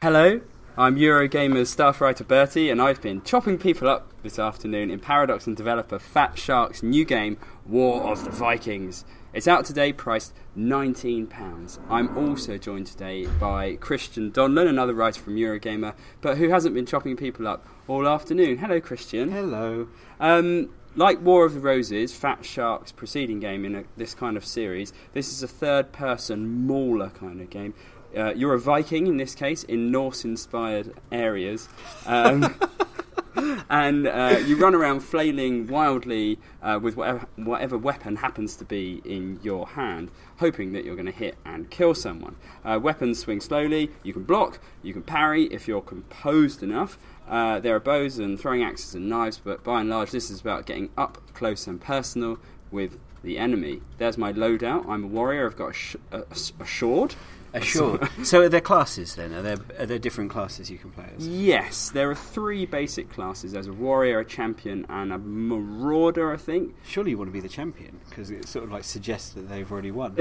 Hello, I'm Eurogamer's staff writer Bertie, and I've been chopping people up this afternoon in Paradox and developer Fat Shark's new game, War of the Vikings. It's out today, priced £19. I'm also joined today by Christian Donlan, another writer from Eurogamer, but who hasn't been chopping people up all afternoon. Hello, Christian. Hello. Like War of the Roses, Fat Shark's preceding game in this kind of series, this is a third-person mauler kind of game. You're a Viking, in this case, in Norse-inspired areas. And you run around flailing wildly with whatever weapon happens to be in your hand, hoping that you're going to hit and kill someone. Weapons swing slowly, you can block, you can parry if you're composed enough. There are bows and throwing axes and knives, but by and large this is about getting up close and personal with the enemy. There's my loadout. I'm a warrior. I've got a sword. A sword. So are there classes then? Are there different classes you can play as? Yes, there are 3 basic classes. There's a warrior, a champion, and a marauder, I think. Surely you want to be the champion, because it sort of like suggests that they've already won.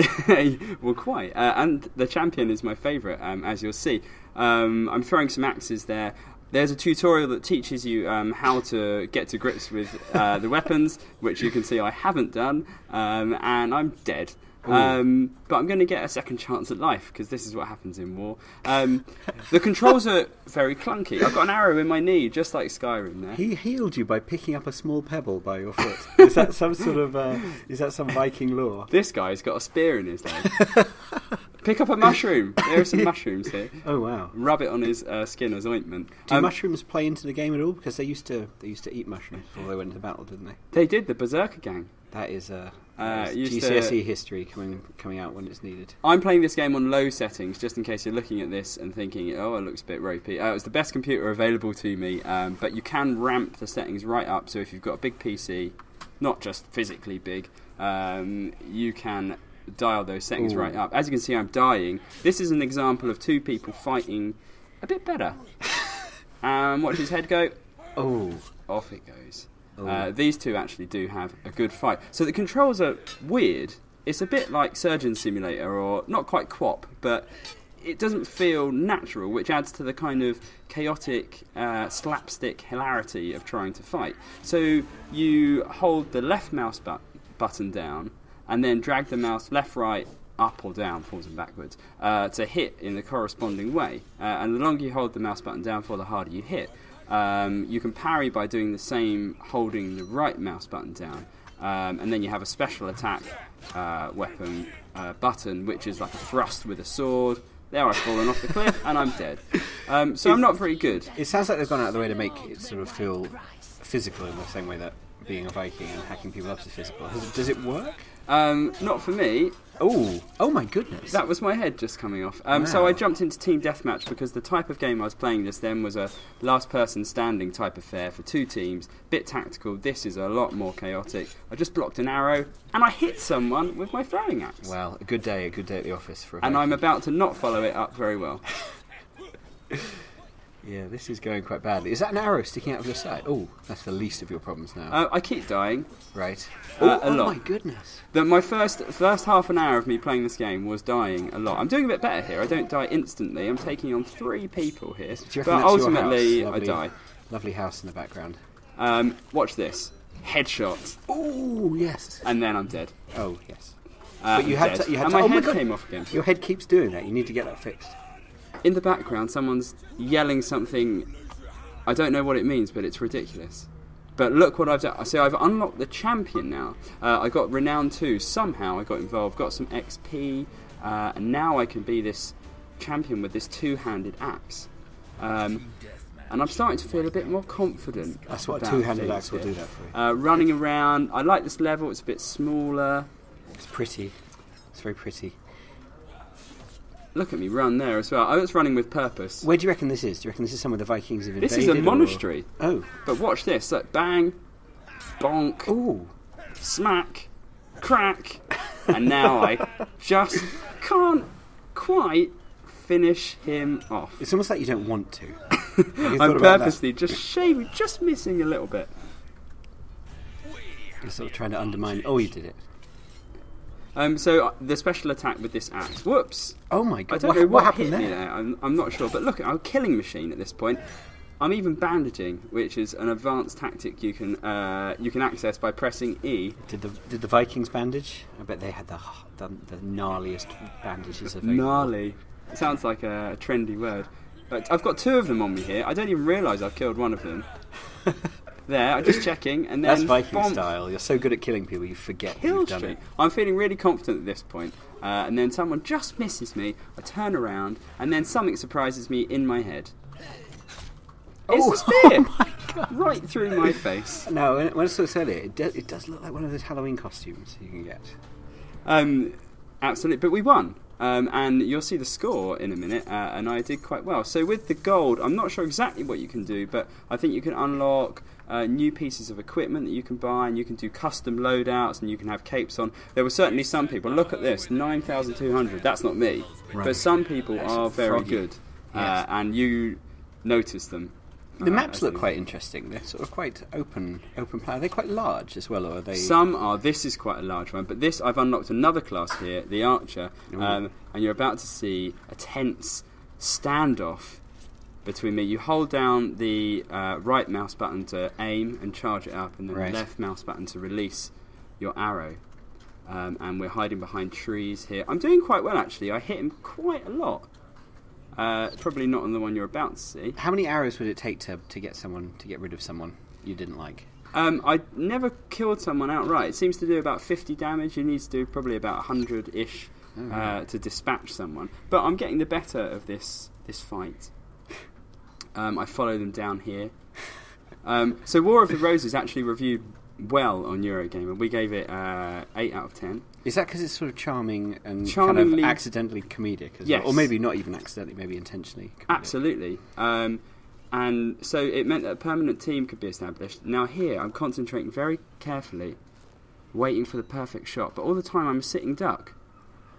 Well, quite. And the champion is my favourite, as you'll see. I'm throwing some axes there. There's a tutorial that teaches you how to get to grips with the weapons, which you can see I haven't done, and I'm dead. But I'm going to get a second chance at life, because this is what happens in war. The controls are very clunky. I've got an arrow in my knee, just like Skyrim there. He healed you by picking up a small pebble by your foot. Is that some sort of is that some Viking lore? This guy's got a spear in his leg. Pick up a mushroom. There are some mushrooms here. Oh wow! Rub it on his skin as ointment. Do mushrooms play into the game at all? Because they used to eat mushrooms before they went into battle, didn't they? They did. The Berserker gang. That is GCSE history coming out when it's needed. I'm playing this game on low settings, just in case you're looking at this and thinking, oh, it looks a bit ropey. It's the best computer available to me, but you can ramp the settings right up. So if you've got a big PC, not just physically big, you can dial those settings right up. As you can see, I'm dying. This is an example of 2 people fighting a bit better. Watch his head go. Oh, off it goes. These 2 actually do have a good fight. So the controls are weird. It's a bit like Surgeon Simulator, or not quite QWOP, but it doesn't feel natural, which adds to the kind of chaotic slapstick hilarity of trying to fight. So you hold the left mouse button down, and then drag the mouse left, right, up or down, forwards and backwards, to hit in the corresponding way. And the longer you hold the mouse button down for, the harder you hit. You can parry by doing the same, holding the right mouse button down, and then you have a special attack weapon button, which is like a thrust with a sword. There, I've fallen off the cliff and I'm dead. So I'm not very good. It sounds like they've gone out of the way to make it sort of feel physical in the same way that being a Viking and hacking people up is physical. Does it work? Not for me. Oh my goodness. That was my head just coming off. Wow. So I jumped into Team Deathmatch because the type of game I was playing just then was a last person standing type affair for 2 teams, bit tactical. This is a lot more chaotic. I just blocked an arrow and I hit someone with my throwing axe. Well, a good day at the office for a And Viking. I'm about to not follow it up very well. Yeah, this is going quite badly. Is that an arrow sticking out of your side? Oh, that's the least of your problems now. I keep dying. Right. A lot. Oh my goodness. My first half an hour of me playing this game was dying a lot. I'm doing a bit better here. I don't die instantly. I'm taking on 3 people here. But ultimately, I die. Lovely house in the background. Watch this. Headshot. Oh, yes. And then I'm dead. Oh, yes. But you had to... And my head came off again. Your head keeps doing that. You need to get that fixed. In the background, someone's yelling something. I don't know what it means, but it's ridiculous. But look what I've done. So I've unlocked the champion now. I got Renown 2. Somehow I got involved, got some XP, and now I can be this champion with this 2-handed axe. And I'm starting to feel a bit more confident. That's what a 2-handed axe will do that for you. Running around. I like this level. It's a bit smaller. It's pretty. It's very pretty. Look at me run there as well. I was running with purpose. Where do you reckon this is? Do you reckon this is somewhere the Vikings have invaded? This is a monastery. Or... Oh. But watch this. Look, bang, bonk, ooh, smack, crack. And now I just can't quite finish him off. It's almost like you don't want to. I'm purposely just shaving, just missing a little bit. You're sort of trying to undermine... Oh, you did it. So the special attack with this axe. Whoops! Oh my god! I don't know what happened hit me there? I'm not sure. But look, I'm a killing machine at this point. I'm even bandaging, which is an advanced tactic you can access by pressing E. Did the Vikings bandage? I bet they had the gnarliest bandages available. Gnarly. It sounds like a trendy word. But I've got 2 of them on me here. I don't even realise I've killed one of them. There, I'm just checking, and then that's Viking style. You're so good at killing people, you forget you've done it. I'm feeling really confident at this point, and then someone just misses me. I turn around, and then something surprises me in my head. It's a spear, oh my God. Right through my face. No, when I saw this earlier, it does look like one of those Halloween costumes you can get. Absolutely, but we won. And you'll see the score in a minute, and I did quite well. So with the gold, I'm not sure exactly what you can do, but I think you can unlock new pieces of equipment that you can buy, and you can do custom loadouts, and you can have capes on. There were certainly some people, look at this, 9,200, that's not me, right. But some people are very good, yes. And you notice them. The maps look quite interesting. They're sort of quite open plan. Are they quite large as well, or are they? Some are. This is quite a large one, but this I've unlocked another class here, the Archer, and you're about to see a tense standoff between me. You hold down the right mouse button to aim and charge it up, and then the left mouse button to release your arrow. And we're hiding behind trees here. I'm doing quite well actually. I hit him quite a lot. Probably not on the one you're about to see. How many arrows would it take to get rid of someone you didn't like? I never killed someone outright. It seems to do about 50 damage. You need to do probably about 100-ish to dispatch someone. But I'm getting the better of this fight. I follow them down here. So War of the Roses actually reviewed well on Eurogamer. We gave it 8 out of 10. Is that because it's sort of charming and kind of accidentally comedic as well? Or maybe not even accidentally, maybe intentionally comedic. Absolutely. And so it meant that a permanent team could be established. Now here, I'm concentrating very carefully, waiting for the perfect shot. But all the time I'm a sitting duck.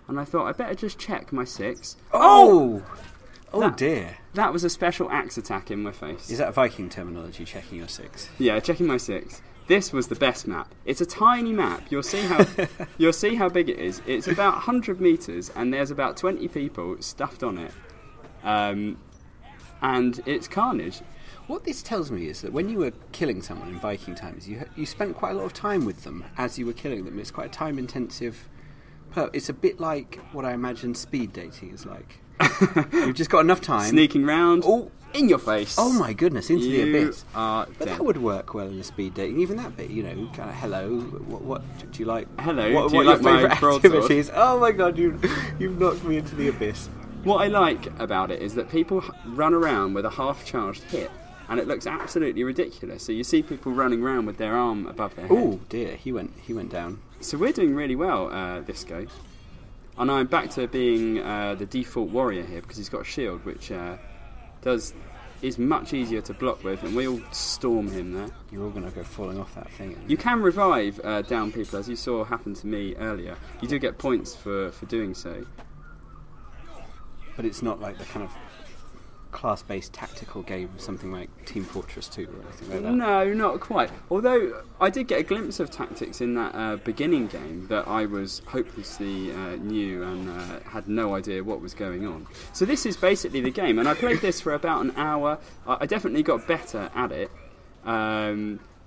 And I thought, I better just check my 6. Oh dear. That was a special axe attack in my face. Is that Viking terminology, checking your 6? Yeah, checking my 6. This was the best map. It's a tiny map. You'll see how big it is. It's about 100 metres, and there's about 20 people stuffed on it. And it's carnage. What this tells me is that when you were killing someone in Viking times, you spent quite a lot of time with them as you were killing them. It's quite a time-intensive... It's a bit like what I imagine speed dating is like. You've just got enough time. Sneaking round. Oh, in your face. Oh my goodness, into the abyss. But that would work well in a speed dating. Even that bit, kind of, hello, what do you like? Hello, what do you like your my favourite activities? Oh my god, you've knocked me into the abyss. What I like about it is that people run around with a half-charged hit, and it looks absolutely ridiculous. So you see people running around with their arm above their head. Oh dear, he went down. So we're doing really well this go. And I'm back to being the default warrior here because he's got a shield, which is much easier to block with, and we all storm him there. You're all going to go falling off that thing. You can revive down people, as you saw happen to me earlier. You do get points for doing so. But it's not like the kind of class-based tactical game, something like Team Fortress 2 or anything like that. No, not quite. Although I did get a glimpse of tactics in that beginning game that I was hopelessly new and had no idea what was going on. So this is basically the game, and I played this for about an hour. I definitely got better at it.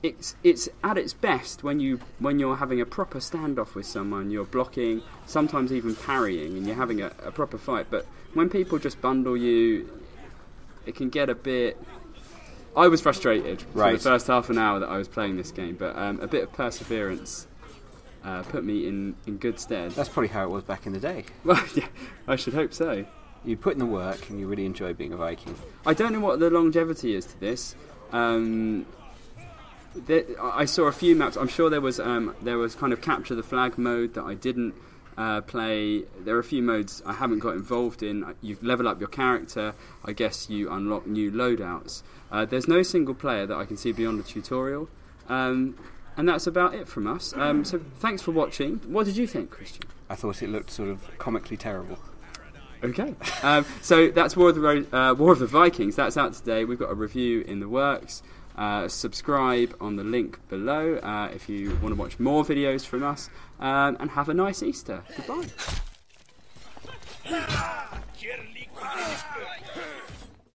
It's at its best when you're having a proper standoff with someone. You're blocking, sometimes even parrying, and you're having a proper fight. But when people just bundle you, it can get a bit... I was frustrated for the first half an hour that I was playing this game, but a bit of perseverance put me in good stead. That's probably how it was back in the day. Well, yeah, I should hope so. You put in the work and you really enjoy being a Viking. I don't know what the longevity is to this. I saw a few maps. I'm sure there was kind of capture the flag mode that I didn't play. There are a few modes I haven't got involved in. You level up your character. I guess you unlock new loadouts. There's no single player that I can see beyond the tutorial. And that's about it from us. So thanks for watching. What did you think, Christian? I thought it looked sort of comically terrible. Okay. So that's War of the Vikings. That's out today. We've got a review in the works. Subscribe on the link below if you want to watch more videos from us, and have a nice Easter. Goodbye.